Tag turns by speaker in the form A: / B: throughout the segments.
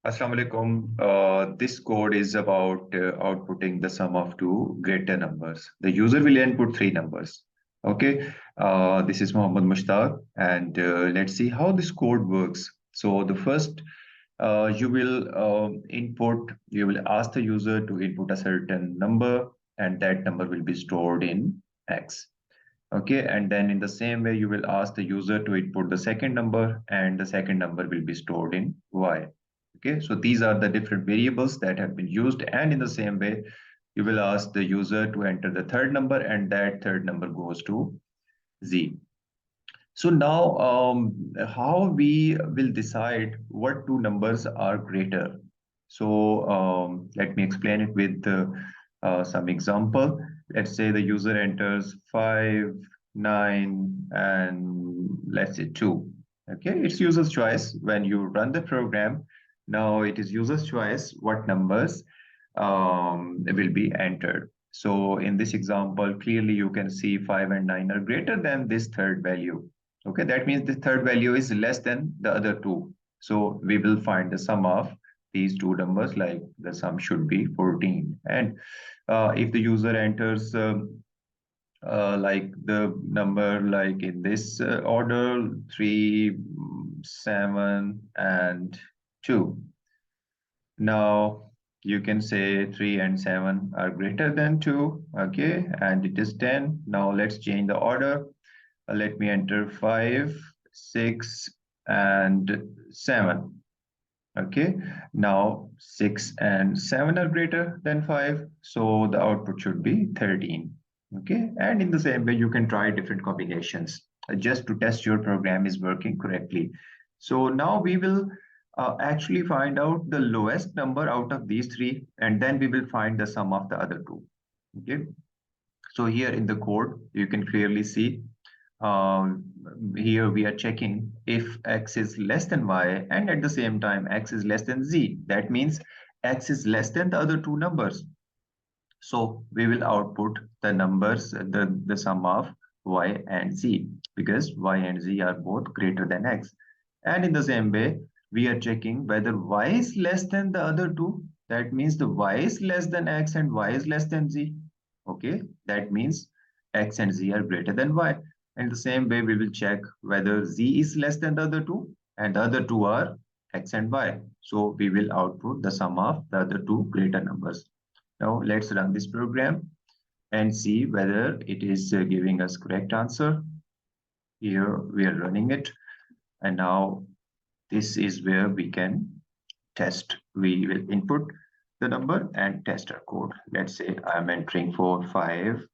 A: Assalamu alaikum. This code is about outputting the sum of two greater numbers. The user will input three numbers. Okay. This is Muhammad Mushtaq, and let's see how this code works. So the first, you will ask the user to input a certain number, and that number will be stored in X. Okay, and then in the same way, you will ask the user to input the second number, and the second number will be stored in Y. Okay, so these are the different variables that have been used, and in the same way, you will ask the user to enter the third number, and that third number goes to Z. So now, how we will decide what two numbers are greater? So let me explain it with some example. Let's say the user enters 5, 9, and let's say 2. Okay, it's user's choice. When you run the program, now it is user's choice what numbers will be entered. So in this example, clearly you can see 5 and 9 are greater than this third value. Okay, that means the third value is less than the other two. So we will find the sum of these two numbers, like the sum should be 14. And if the user enters like the number like in this order, 3, 7, and 2. Now you can say 3 and 7 are greater than 2, okay, and it is 10. Now let's change the order. Let me enter 5, 6, and 7. Okay, now 6 and 7 are greater than 5, so the output should be 13. Okay, and in the same way, you can try different combinations just to test your program is working correctly. So now we will actually find out the lowest number out of these three, and then we will find the sum of the other two. Okay, so here in the code, you can clearly see um, here we are checking if x is less than y, and at the same time x is less than z. That means x is less than the other two numbers. So we will output the numbers, the sum of y and z, because y and z are both greater than x. And in the same way, we are checking whether y is less than the other two. That means the y is less than x and y is less than z. Okay, that means x and z are greater than y. And the same way, we will check whether z is less than the other two, and the other two are x and y. So we will output the sum of the other two greater numbers. Now let's run this program and see whether it is giving us correct answer. Here we are running it, and now this is where we can test. We will input the number and test our code. Let's say I'm entering 4, 5,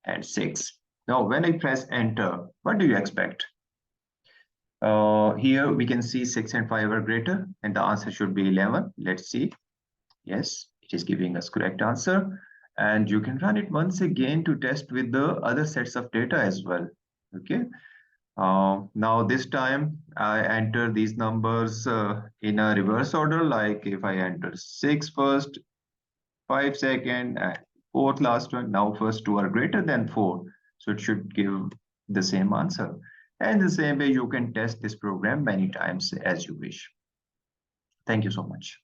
A: and 6. Now, when I press enter, what do you expect? Here we can see 6 and 5 are greater, and the answer should be 11. Let's see. Yes, it is giving us correct answer. And you can run it once again to test with the other sets of data as well. Okay. Now this time I enter these numbers in a reverse order, like if I enter 6 first, 5 second, and 4th last one. Now first two are greater than 4. So it should give the same answer. And the same way you can test this program many times as you wish. Thank you so much.